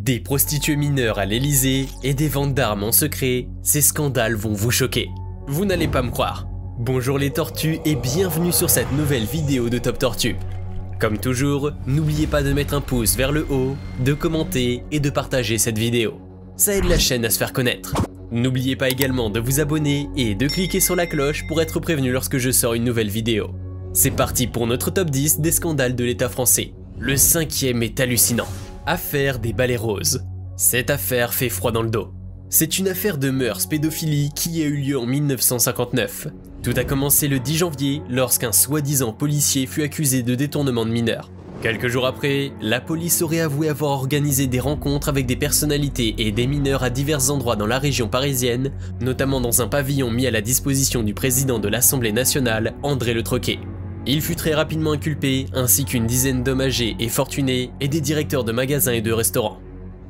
Des prostituées mineures à l'Elysée et des ventes d'armes en secret, ces scandales vont vous choquer. Vous n'allez pas me croire. Bonjour les tortues et bienvenue sur cette nouvelle vidéo de Top Tortue. Comme toujours, n'oubliez pas de mettre un pouce vers le haut, de commenter et de partager cette vidéo. Ça aide la chaîne à se faire connaître. N'oubliez pas également de vous abonner et de cliquer sur la cloche pour être prévenu lorsque je sors une nouvelle vidéo. C'est parti pour notre top 10 des scandales de l'État français. Le 5e est hallucinant. Affaire des balais roses. Cette affaire fait froid dans le dos. C'est une affaire de mœurs pédophilie qui a eu lieu en 1959. Tout a commencé le 10 janvier lorsqu'un soi-disant policier fut accusé de détournement de mineurs. Quelques jours après, la police aurait avoué avoir organisé des rencontres avec des personnalités et des mineurs à divers endroits dans la région parisienne, notamment dans un pavillon mis à la disposition du président de l'Assemblée nationale, André Le Troquet. Il fut très rapidement inculpé, ainsi qu'une dizaine d'hommes âgés et fortunés et des directeurs de magasins et de restaurants.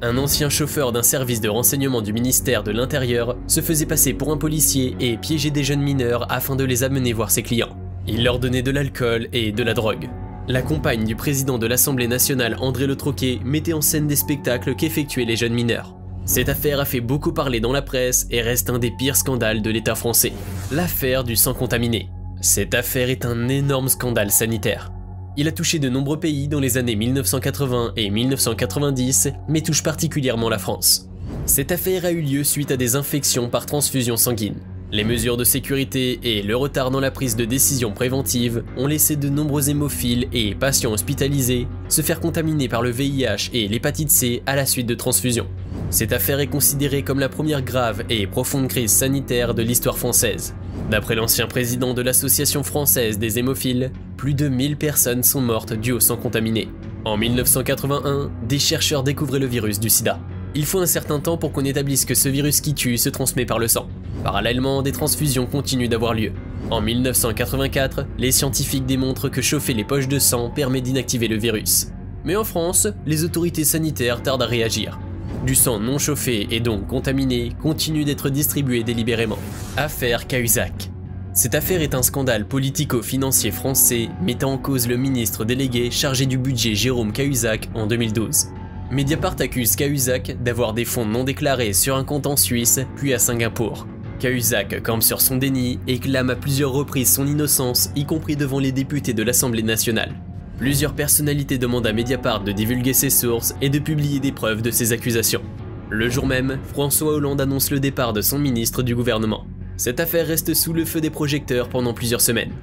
Un ancien chauffeur d'un service de renseignement du ministère de l'Intérieur se faisait passer pour un policier et piégeait des jeunes mineurs afin de les amener voir ses clients. Il leur donnait de l'alcool et de la drogue. La compagne du président de l'Assemblée nationale André Le Troquet mettait en scène des spectacles qu'effectuaient les jeunes mineurs. Cette affaire a fait beaucoup parler dans la presse et reste un des pires scandales de l'État français. L'affaire du sang contaminé. Cette affaire est un énorme scandale sanitaire. Il a touché de nombreux pays dans les années 1980 et 1990, mais touche particulièrement la France. Cette affaire a eu lieu suite à des infections par transfusion sanguine. Les mesures de sécurité et le retard dans la prise de décision préventive ont laissé de nombreux hémophiles et patients hospitalisés se faire contaminer par le VIH et l'hépatite C à la suite de transfusions. Cette affaire est considérée comme la première grave et profonde crise sanitaire de l'histoire française. D'après l'ancien président de l'Association française des hémophiles, plus de 1000 personnes sont mortes dues au sang contaminé. En 1981, des chercheurs découvraient le virus du sida. Il faut un certain temps pour qu'on établisse que ce virus qui tue se transmet par le sang. Parallèlement, des transfusions continuent d'avoir lieu. En 1984, les scientifiques démontrent que chauffer les poches de sang permet d'inactiver le virus. Mais en France, les autorités sanitaires tardent à réagir. Du sang non chauffé et donc contaminé continue d'être distribué délibérément. Affaire Cahuzac. Cette affaire est un scandale politico-financier français mettant en cause le ministre délégué chargé du budget Jérôme Cahuzac en 2012. Mediapart accuse Cahuzac d'avoir des fonds non déclarés sur un compte en Suisse puis à Singapour. Cahuzac campe sur son déni et clame à plusieurs reprises son innocence, y compris devant les députés de l'Assemblée nationale. Plusieurs personnalités demandent à Mediapart de divulguer ses sources et de publier des preuves de ses accusations. Le jour même, François Hollande annonce le départ de son ministre du gouvernement. Cette affaire reste sous le feu des projecteurs pendant plusieurs semaines.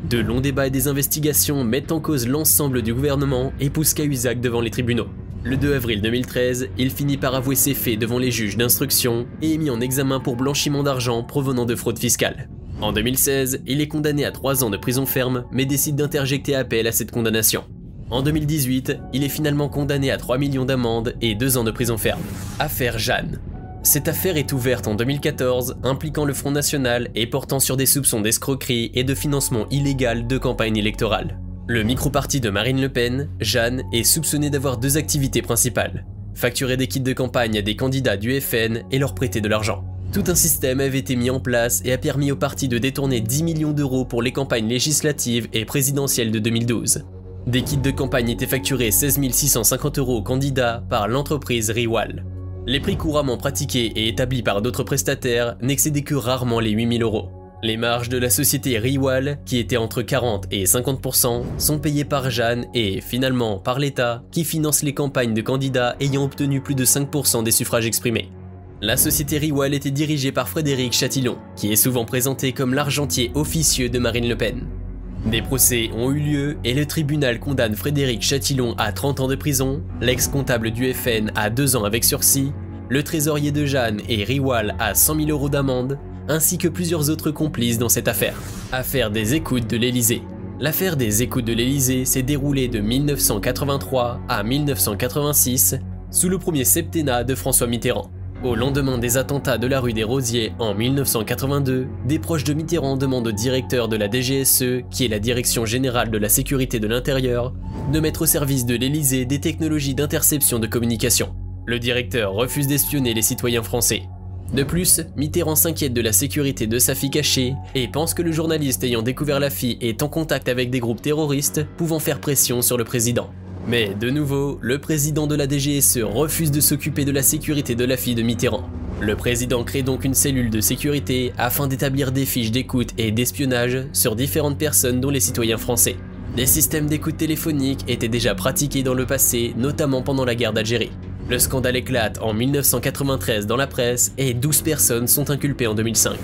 De longs débats et des investigations mettent en cause l'ensemble du gouvernement et poussent Cahuzac devant les tribunaux. Le 2 avril 2013, il finit par avouer ses faits devant les juges d'instruction et est mis en examen pour blanchiment d'argent provenant de fraude fiscale. En 2016, il est condamné à 3 ans de prison ferme mais décide d'interjecter appel à cette condamnation. En 2018, il est finalement condamné à 3 millions d'amende et 2 ans de prison ferme. Affaire Jeanne. Cette affaire est ouverte en 2014, impliquant le Front National et portant sur des soupçons d'escroquerie et de financement illégal de campagne électorale. Le micro-parti de Marine Le Pen, Jeanne, est soupçonné d'avoir 2 activités principales. Facturer des kits de campagne à des candidats du FN et leur prêter de l'argent. Tout un système avait été mis en place et a permis au parti de détourner 10 millions d'euros pour les campagnes législatives et présidentielles de 2012. Des kits de campagne étaient facturés 16 650 € aux candidats par l'entreprise Riwal. Les prix couramment pratiqués et établis par d'autres prestataires n'excédaient que rarement les 8 000 €. Les marges de la société Riwal, qui étaient entre 40 et 50%, sont payées par Jeanne et, finalement, par l'État, qui finance les campagnes de candidats ayant obtenu plus de 5% des suffrages exprimés. La société Riwal était dirigée par Frédéric Chatillon, qui est souvent présenté comme l'argentier officieux de Marine Le Pen. Des procès ont eu lieu et le tribunal condamne Frédéric Chatillon à 30 ans de prison, l'ex-comptable du FN à 2 ans avec sursis, le trésorier de Jeanne et Riwal à 100 000 € d'amende, ainsi que plusieurs autres complices dans cette affaire. Affaire des écoutes de l'Elysée. L'affaire des écoutes de l'Elysée s'est déroulée de 1983 à 1986, sous le premier septennat de François Mitterrand. Au lendemain des attentats de la rue des Rosiers en 1982, des proches de Mitterrand demandent au directeur de la DGSE, qui est la Direction Générale de la Sécurité de l'Intérieur, de mettre au service de l'Elysée des technologies d'interception de communication. Le directeur refuse d'espionner les citoyens français. De plus, Mitterrand s'inquiète de la sécurité de sa fille cachée et pense que le journaliste ayant découvert la fille est en contact avec des groupes terroristes pouvant faire pression sur le président. Mais de nouveau, le président de la DGSE refuse de s'occuper de la sécurité de la fille de Mitterrand. Le président crée donc une cellule de sécurité afin d'établir des fiches d'écoute et d'espionnage sur différentes personnes dont les citoyens français. Les systèmes d'écoute téléphonique étaient déjà pratiqués dans le passé, notamment pendant la guerre d'Algérie. Le scandale éclate en 1993 dans la presse et 12 personnes sont inculpées en 2005.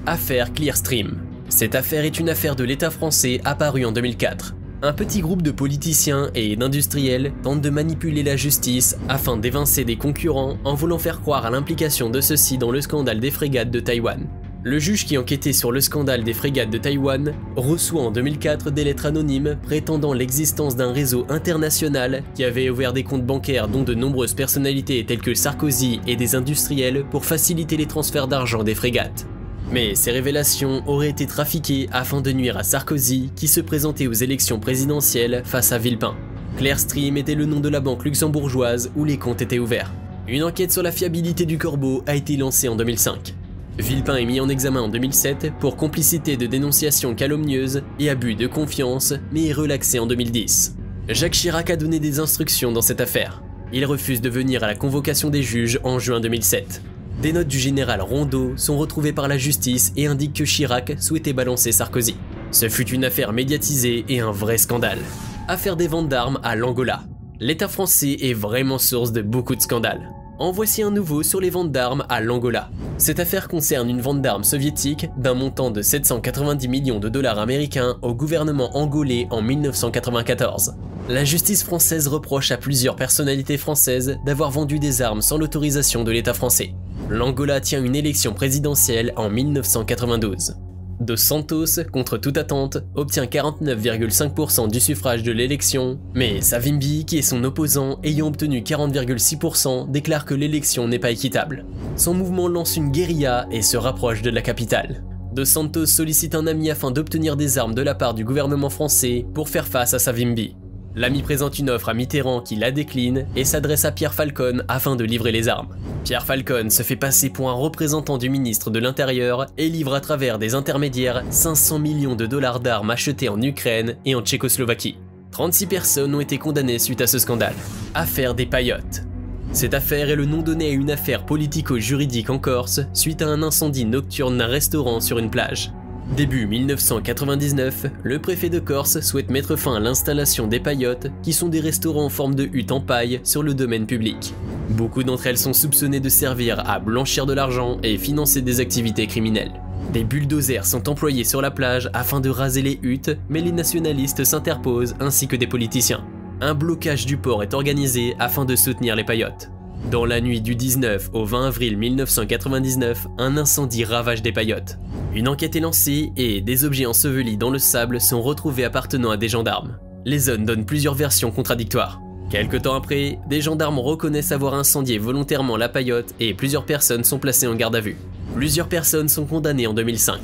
Affaire Clearstream. Cette affaire est une affaire de l'État français apparue en 2004. Un petit groupe de politiciens et d'industriels tente de manipuler la justice afin d'évincer des concurrents en voulant faire croire à l'implication de ceux-ci dans le scandale des frégates de Taïwan. Le juge qui enquêtait sur le scandale des frégates de Taïwan reçoit en 2004 des lettres anonymes prétendant l'existence d'un réseau international qui avait ouvert des comptes bancaires dont de nombreuses personnalités telles que Sarkozy et des industriels pour faciliter les transferts d'argent des frégates. Mais ces révélations auraient été trafiquées afin de nuire à Sarkozy qui se présentait aux élections présidentielles face à Villepin. Clearstream était le nom de la banque luxembourgeoise où les comptes étaient ouverts. Une enquête sur la fiabilité du corbeau a été lancée en 2005. Villepin est mis en examen en 2007 pour complicité de dénonciation calomnieuse et abus de confiance, mais est relaxé en 2010. Jacques Chirac a donné des instructions dans cette affaire. Il refuse de venir à la convocation des juges en juin 2007. Des notes du général Rondeau sont retrouvées par la justice et indiquent que Chirac souhaitait balancer Sarkozy. Ce fut une affaire médiatisée et un vrai scandale. Affaire des ventes d'armes à l'Angola. L'État français est vraiment source de beaucoup de scandales. En voici un nouveau sur les ventes d'armes à l'Angola. Cette affaire concerne une vente d'armes soviétique d'un montant de 790 millions de dollars américains au gouvernement angolais en 1994. La justice française reproche à plusieurs personnalités françaises d'avoir vendu des armes sans l'autorisation de l'État français. L'Angola tient une élection présidentielle en 1992. Dos Santos, contre toute attente, obtient 49,5% du suffrage de l'élection, mais Savimbi, qui est son opposant, ayant obtenu 40,6%, déclare que l'élection n'est pas équitable. Son mouvement lance une guérilla et se rapproche de la capitale. Dos Santos sollicite un ami afin d'obtenir des armes de la part du gouvernement français pour faire face à Savimbi. L'ami présente une offre à Mitterrand qui la décline et s'adresse à Pierre Falcon afin de livrer les armes. Pierre Falcon se fait passer pour un représentant du ministre de l'Intérieur et livre à travers des intermédiaires 500 millions de dollars d'armes achetées en Ukraine et en Tchécoslovaquie. 36 personnes ont été condamnées suite à ce scandale. Affaire des paillotes. Cette affaire est le nom donné à une affaire politico-juridique en Corse suite à un incendie nocturne d'un restaurant sur une plage. Début 1999, le préfet de Corse souhaite mettre fin à l'installation des paillotes, qui sont des restaurants en forme de hutte en paille sur le domaine public. Beaucoup d'entre elles sont soupçonnées de servir à blanchir de l'argent et financer des activités criminelles. Des bulldozers sont employés sur la plage afin de raser les huttes, mais les nationalistes s'interposent ainsi que des politiciens. Un blocage du port est organisé afin de soutenir les paillotes. Dans la nuit du 19 au 20 avril 1999, un incendie ravage des paillotes. Une enquête est lancée et des objets ensevelis dans le sable sont retrouvés appartenant à des gendarmes. Les zones donnent plusieurs versions contradictoires. Quelque temps après, des gendarmes reconnaissent avoir incendié volontairement la paillote et plusieurs personnes sont placées en garde à vue. Plusieurs personnes sont condamnées en 2005.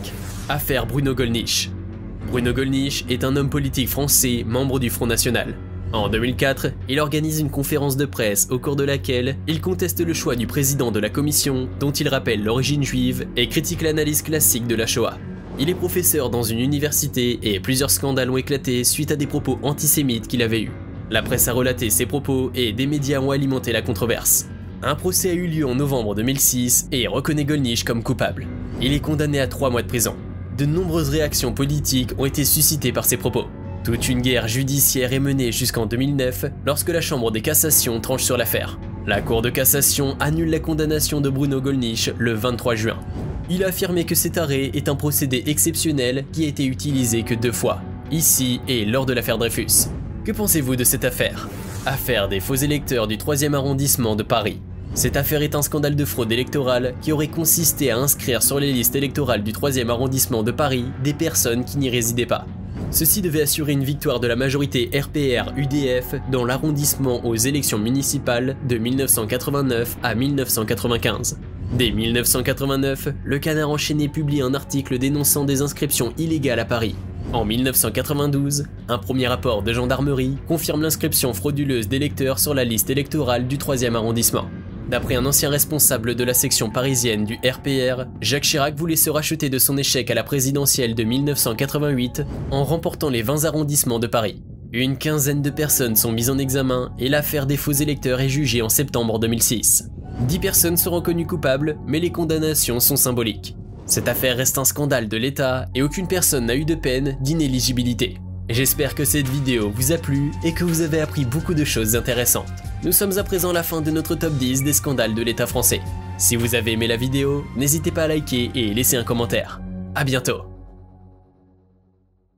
Affaire Bruno Gollnisch. Bruno Gollnisch est un homme politique français, membre du Front National. En 2004, il organise une conférence de presse au cours de laquelle il conteste le choix du président de la commission, dont il rappelle l'origine juive et critique l'analyse classique de la Shoah. Il est professeur dans une université et plusieurs scandales ont éclaté suite à des propos antisémites qu'il avait eus. La presse a relaté ses propos et des médias ont alimenté la controverse. Un procès a eu lieu en novembre 2006 et reconnaît Gollnisch comme coupable. Il est condamné à 3 mois de prison. De nombreuses réactions politiques ont été suscitées par ses propos. Toute une guerre judiciaire est menée jusqu'en 2009 lorsque la Chambre des cassations tranche sur l'affaire. La Cour de cassation annule la condamnation de Bruno Gollnisch le 23 juin. Il a affirmé que cet arrêt est un procédé exceptionnel qui a été utilisé que 2 fois, ici et lors de l'affaire Dreyfus. Que pensez-vous de cette affaire? Affaire des faux électeurs du 3e arrondissement de Paris. Cette affaire est un scandale de fraude électorale qui aurait consisté à inscrire sur les listes électorales du 3e arrondissement de Paris des personnes qui n'y résidaient pas. Ceci devait assurer une victoire de la majorité RPR-UDF dans l'arrondissement aux élections municipales de 1989 à 1995. Dès 1989, le Canard enchaîné publie un article dénonçant des inscriptions illégales à Paris. En 1992, un premier rapport de gendarmerie confirme l'inscription frauduleuse d'électeurs sur la liste électorale du 3e arrondissement. D'après un ancien responsable de la section parisienne du RPR, Jacques Chirac voulait se racheter de son échec à la présidentielle de 1988 en remportant les 20 arrondissements de Paris. Une quinzaine de personnes sont mises en examen et l'affaire des faux électeurs est jugée en septembre 2006. 10 personnes sont reconnues coupables, mais les condamnations sont symboliques. Cette affaire reste un scandale de l'État et aucune personne n'a eu de peine d'inéligibilité. J'espère que cette vidéo vous a plu et que vous avez appris beaucoup de choses intéressantes. Nous sommes à présent à la fin de notre top 10 des scandales de l'État français. Si vous avez aimé la vidéo, n'hésitez pas à liker et laisser un commentaire. À bientôt.